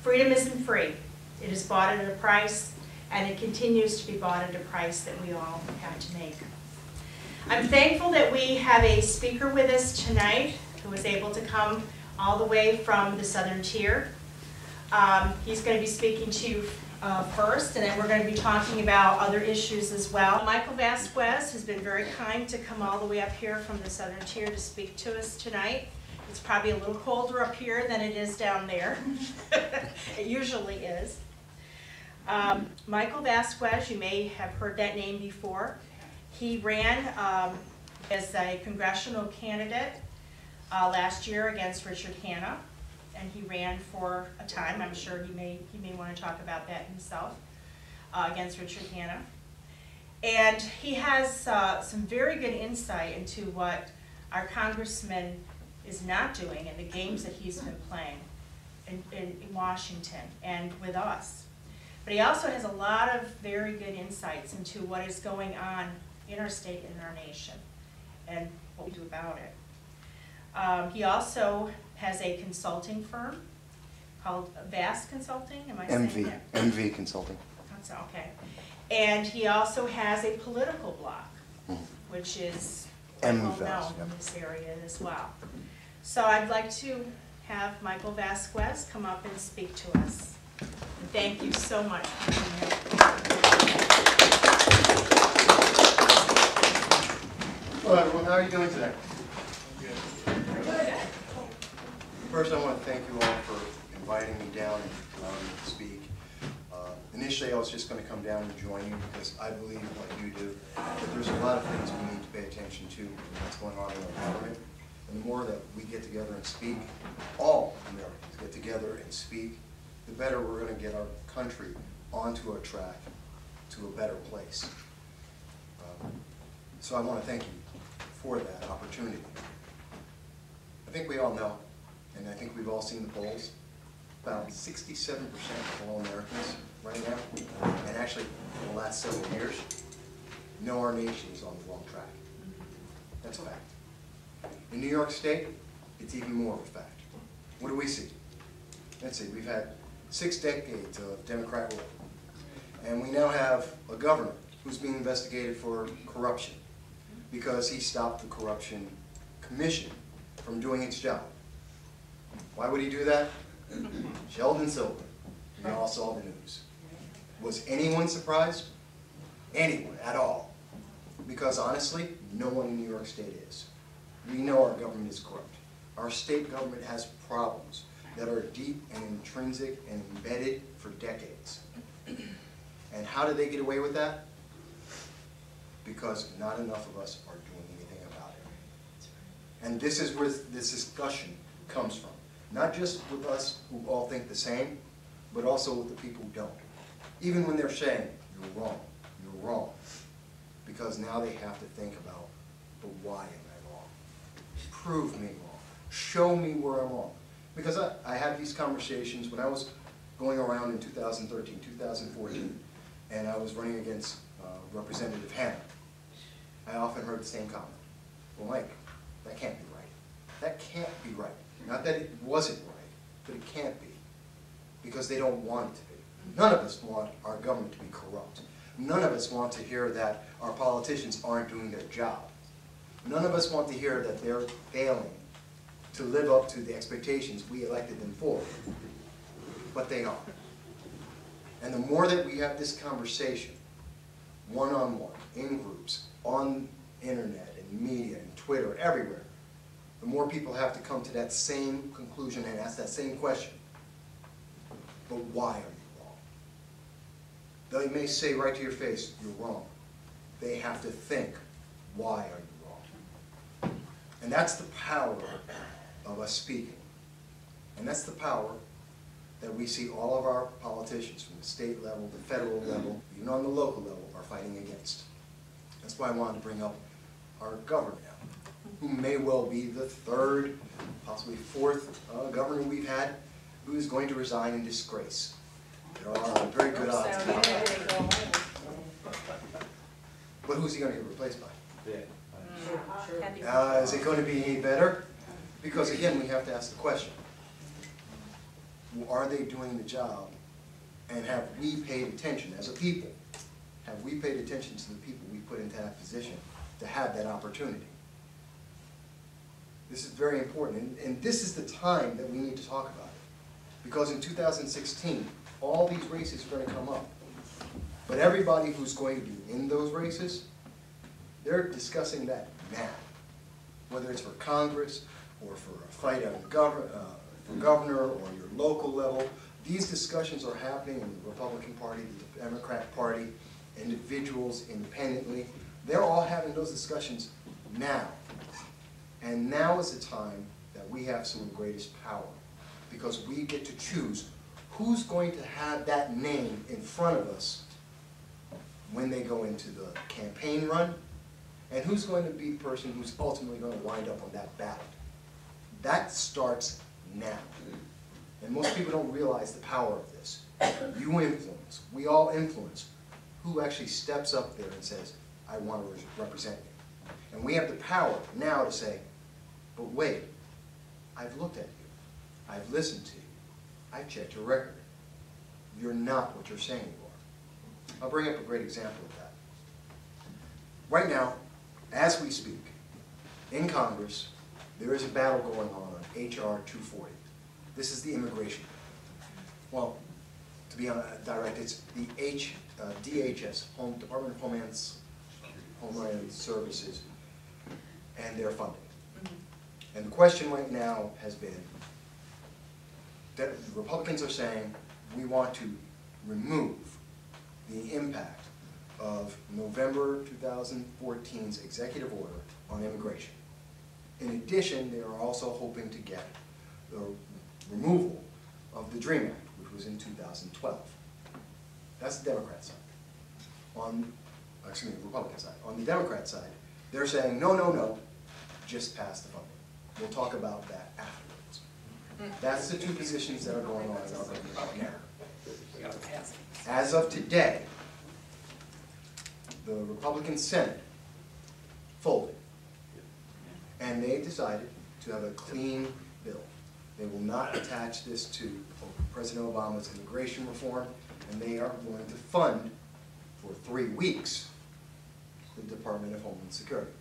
freedom isn't free. It is bought at a price, and it continues to be bought at a price that we all have to make. I'm thankful that we have a speaker with us tonight who was able to come all the way from the Southern Tier. He's going to be speaking to you first, and then we're going to be talking about other issues as well. Michael Vasquez has been very kind to come all the way up here from the Southern Tier to speak to us tonight. It's probably a little colder up here than it is down there. It usually is. Michael Vasquez, you may have heard that name before. He ran as a congressional candidate last year against Richard Hanna, and he ran for a time. I'm sure he may want to talk about that himself against Richard Hanna. And he has some very good insight into what our congressman is not doing and the games that he's been playing in Washington and with us. But he also has a lot of very good insights into what is going on in our state and in our nation and what we do about it. He also has a consulting firm called Vass Consulting. Am I saying that? MV Consulting. That's okay. And he also has a political blog, which is well known in this area as well. So I'd like to have Michael Vasquez come up and speak to us. And thank you so much for coming. Hello everyone, how are you doing today? Good. First I want to thank you all for inviting me down and allowing me to speak. Initially I was just going to come down and join you because I believe in what you do, but there's a lot of things we need to pay attention to in what's going on in our government. And the more that we get together and speak, all Americans get together and speak, the better we're going to get our country onto a track to a better place. So I want to thank you for that opportunity. I think we all know, and I think we've all seen the polls, about 67% of all Americans right now, and actually in the last several years, know our nation is on the wrong track. That's a fact. In New York State, it's even more of a fact. What do we see? Let's see, we've had 6 decades of Democrat rule, and we now have a governor who's being investigated for corruption because he stopped the Corruption Commission from doing its job. Why would he do that? Sheldon Silver. We all saw the news. Was anyone surprised? Anyone at all? Because honestly, no one in New York State is. We know our government is corrupt. Our state government has problems that are deep and intrinsic and embedded for decades. And how did they get away with that? Because not enough of us are doing anything about it. And this is where this discussion comes from. Not just with us who all think the same, but also with the people who don't. Even when they're saying, you're wrong, you're wrong. Because now they have to think about, but why am I wrong? Prove me wrong. Show me where I'm wrong. Because I had these conversations when I was going around in 2013, 2014, and I was running against Representative Hanna. I often heard the same comment. Well, Mike, that can't be right. That can't be right. Not that it wasn't right, but it can't be. Because they don't want it to be. None of us want our government to be corrupt. None of us want to hear that our politicians aren't doing their job. None of us want to hear that they're failing to live up to the expectations we elected them for. But they are. And the more that we have this conversation, one-on-one, in groups, on internet, and media, and Twitter, everywhere, the more people have to come to that same conclusion and ask that same question. But why are you wrong? They may say right to your face, you're wrong. They have to think, why are you wrong? And that's the power of us speaking. And that's the power that we see all of our politicians from the state level, the federal level, even on the local level, are fighting against. That's why I wanted to bring up our governor now, who may well be the 3rd, possibly 4th governor we've had who is going to resign in disgrace. There are very good odds about that. But who's he going to get replaced by? Is it going to be any better? Because again, we have to ask the question. are they doing the job? And have we paid attention as a people? Have we paid attention to the people we put into that position to have that opportunity? This is very important, and this is the time that we need to talk about it. Because in 2016, all these races are going to come up. But everybody who's going to be in those races, they're discussing that now. Whether it's for Congress, or for a fight on for governor, or your local level, these discussions are happening in the Republican Party, the Democrat Party, individuals independently. They're all having those discussions now. And now is the time that we have some of the greatest power, because we get to choose who's going to have that name in front of us when they go into the campaign run, and who's going to be the person who's ultimately going to wind up on that ballot. That starts now. And most people don't realize the power of this. You influence, we all influence, who actually steps up there and says, I want to represent you. And we have the power now to say, but wait, I've looked at you, I've listened to you, I've checked your record. You're not what you're saying you are. I'll bring up a great example of that. Right now, as we speak, in Congress, there is a battle going on H.R. 240. This is the immigration bill. Well, to be direct, it's the DHS, Department of Homeland Services, and their funding. And the question right now has been that the Republicans are saying we want to remove the impact of November 2014's executive order on immigration. In addition, they are also hoping to get the removal of the DREAM Act, which was in 2012. That's the Democrat side. The Republican side. On the Democrat side, they're saying, no, no, no, just pass the funding. We'll talk about that afterwards. That's the two positions that are going on in our government right now. As of today, the Republican Senate folded, and they decided to have a clean bill. They will not attach this to President Obama's immigration reform, and they are going to fund for 3 weeks the Department of Homeland Security.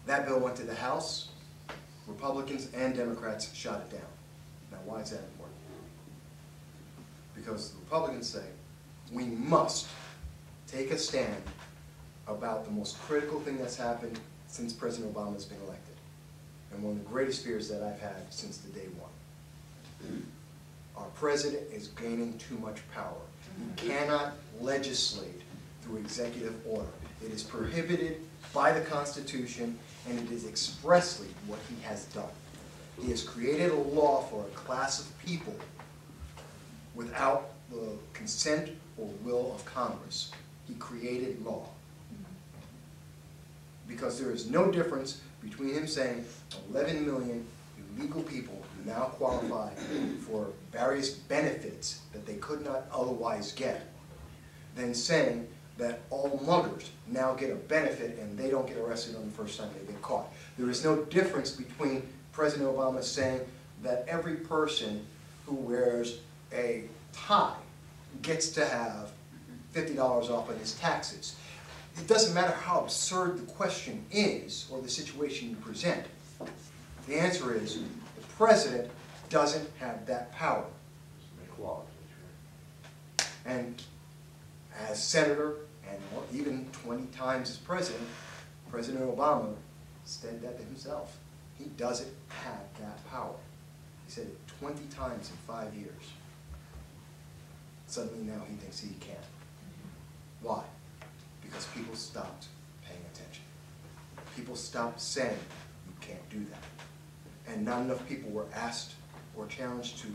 That bill went to the House. Republicans and Democrats shot it down. Now, why is that important? Because the Republicans say we must take a stand about the most critical thing that's happened since President Obama has been elected, and one of the greatest fears that I've had since the day one. Our president is gaining too much power. He cannot legislate through executive order. It is prohibited by the Constitution, and it is expressly what he has done. He has created a law for a class of people without the consent or will of Congress. He created law. Because there is no difference between him saying 11 million illegal people now qualify for various benefits that they could not otherwise get, than saying that all muggers now get a benefit and they don't get arrested on the first time they get caught. There is no difference between President Obama saying that every person who wears a tie gets to have $50 off on his taxes. It doesn't matter how absurd the question is or the situation you present. The answer is the president doesn't have that power. And as senator, and even 20 times as president, President Obama said that to himself. He doesn't have that power. He said it 20 times in 5 years. Suddenly now he thinks he can. Why? Because people stopped paying attention. People stopped saying, you can't do that. And not enough people were asked or challenged to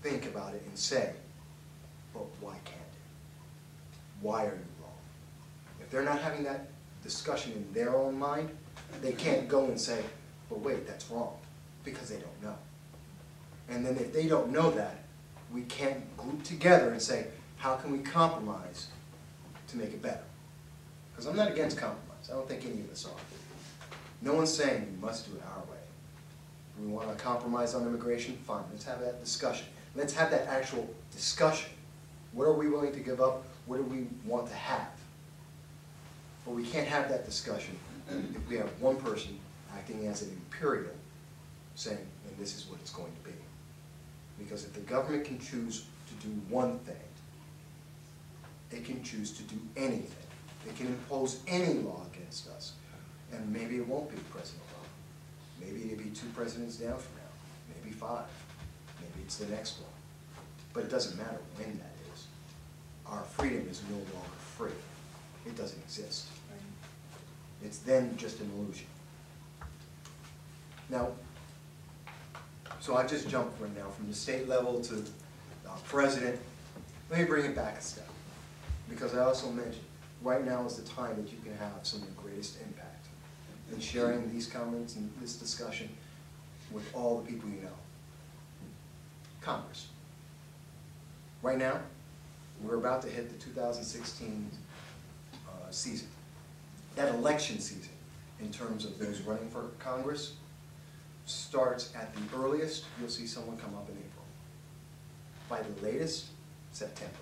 think about it and say, but why can't it? Why are you wrong? If they're not having that discussion in their own mind, they can't go and say, but wait, that's wrong, because they don't know. And then if they don't know that, we can't group together and say, how can we compromise to make it better? Because I'm not against compromise. I don't think any of us are. No one's saying we must do it our way. We want want to compromise on immigration? Fine, let's have that discussion. Let's have that actual discussion. What are we willing to give up? What do we want to have? But we can't have that discussion if we have one person acting as an imperial saying, and this is what it's going to be. Because if the government can choose to do one thing, it can choose to do anything. It can impose any law against us. And maybe it won't be President Obama. Maybe it'll be 2 presidents down from now. Maybe 5. Maybe it's the next one. But it doesn't matter when that is. Our freedom is no longer free. It doesn't exist. It's then just an illusion. Now, so I just jumped right now from the state level to president. Let me bring it back a step. Because I also mentioned, right now is the time that you can have some of the greatest impact in sharing these comments and this discussion with all the people you know. Congress. Right now, we're about to hit the 2016 season. That election season, in terms of those running for Congress, starts at the earliest, you'll see someone come up in April. By the latest, September.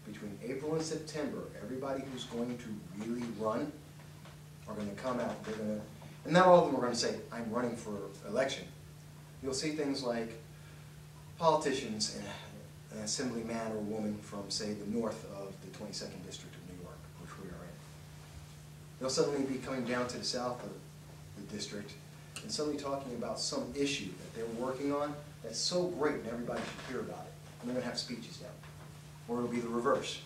Between April and September, everybody who's going to really run are going to come out. They're going to, and not all of them are going to say, I'm running for election. You'll see things like politicians and an assemblyman or woman from, say, the north of the 22nd District of New York, which we are in. They'll suddenly be coming down to the south of the district and suddenly talking about some issue that they're working on that's so great and everybody should hear about it. And they're going to have speeches down. Or it'll be the reverse.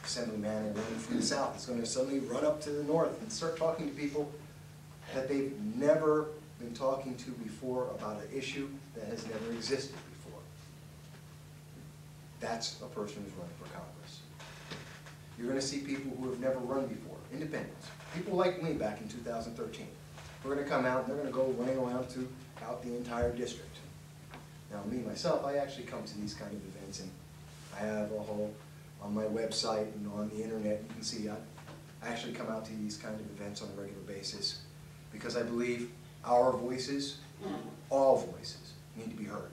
Assemblyman or woman from the south is going to suddenly run up to the north and start talking to people that they've never been talking to before about an issue that has never existed before. That's a person who's running for Congress. You're going to see people who have never run before, independents. People like me back in 2013. We're going to come out and they're going to go running around out the entire district. Now me, myself, I actually come to these kind of events and I have a whole, on my website and on the internet, you can see I actually come out to these kind of events on a regular basis because I believe our voices, all voices, need to be heard.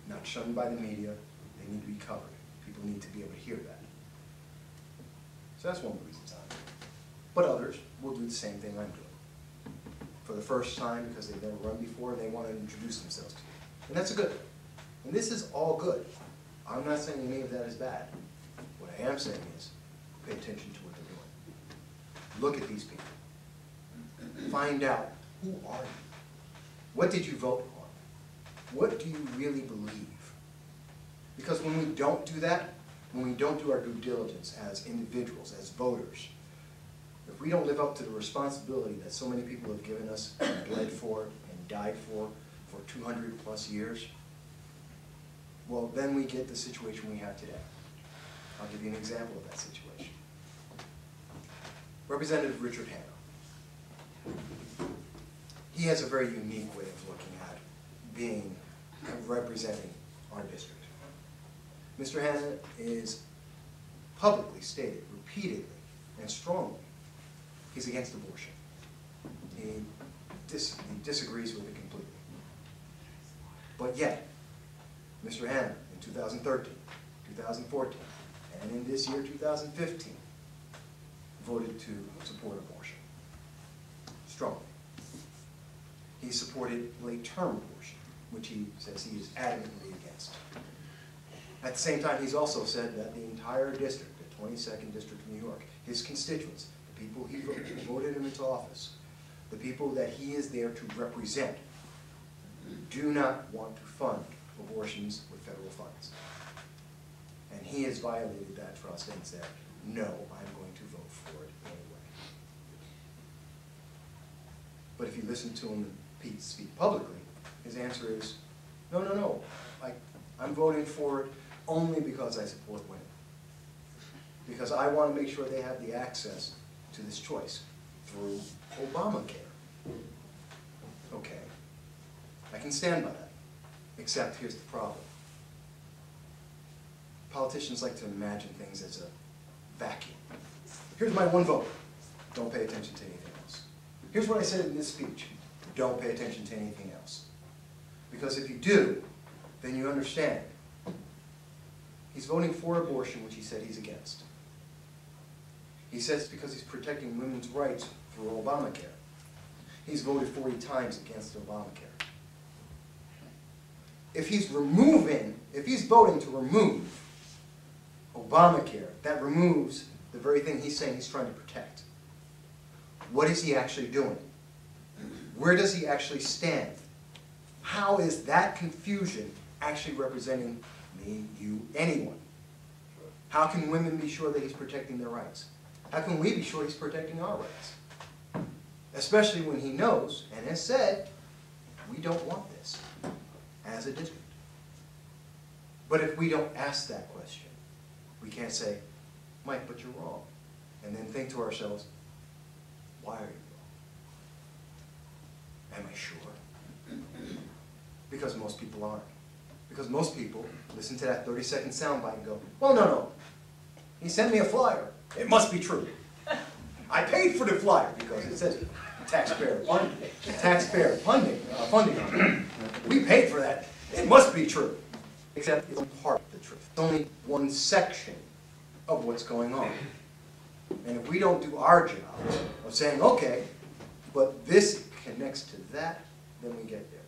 Not shunned by the media, they need to be covered. People need to be able to hear that. So that's one of the reasons I'm doing it. But others will do the same thing I'm doing. For the first time because they've never run before and they want to introduce themselves to you. And that's a good thing. And this is all good. I'm not saying any of that is bad. What I am saying is, pay attention to what they're doing. Look at these people. Find out, who are you? What did you vote on? What do you really believe? Because when we don't do that, when we don't do our due diligence as individuals, as voters, if we don't live up to the responsibility that so many people have given us and bled for and died for 200 plus years, well, then we get the situation we have today. I'll give you an example of that situation. Representative Richard Hanna. He has a very unique way of looking at representing our district. Mr. Hanna is publicly stated, repeatedly, and strongly, he's against abortion. He disagrees with it completely. But yet, Mr. Hanna, in 2013, 2014, and in this year, 2015, voted to support abortion. Strongly. He supported late-term abortion, which he says he is adamantly against. At the same time, he's also said that the entire district, the 22nd District of New York, his constituents, the people he voted him into office, the people that he is there to represent, do not want to fund abortions with federal funds. And he has violated that trust and said, no, I'm going to vote for it anyway. But if you listen to him speak publicly, his answer is, no, no, no, I'm voting for it only because I support women. Because I want to make sure they have the access to this choice through Obamacare. Okay, I can stand by that, except here's the problem. Politicians like to imagine things as a vacuum. Here's my one vote. Don't pay attention to anything else. Here's what I said in this speech. Don't pay attention to anything else. Because if you do, then you understand. He's voting for abortion, which he said he's against. He says it's because he's protecting women's rights through Obamacare. He's voted 40 times against Obamacare. If he's voting to remove Obamacare, that removes the very thing he's saying he's trying to protect. What is he actually doing? Where does he actually stand? How is that confusion actually representing me, you, anyone? How can women be sure that he's protecting their rights? How can we be sure he's protecting our rights? Especially when he knows and has said, we don't want this as a district. But if we don't ask that question, we can't say, Mike, but you're wrong. And then think to ourselves, why are you wrong? Am I sure? Because most people aren't. Because most people listen to that 30-second soundbite and go, well, no. He sent me a flyer. It must be true. I paid for the flyer because it says taxpayer funding on it. We paid for that. It must be true. Except it's only part of the truth. It's only one section of what's going on. And if we don't do our job of saying, okay, but this connects to that, then we get there.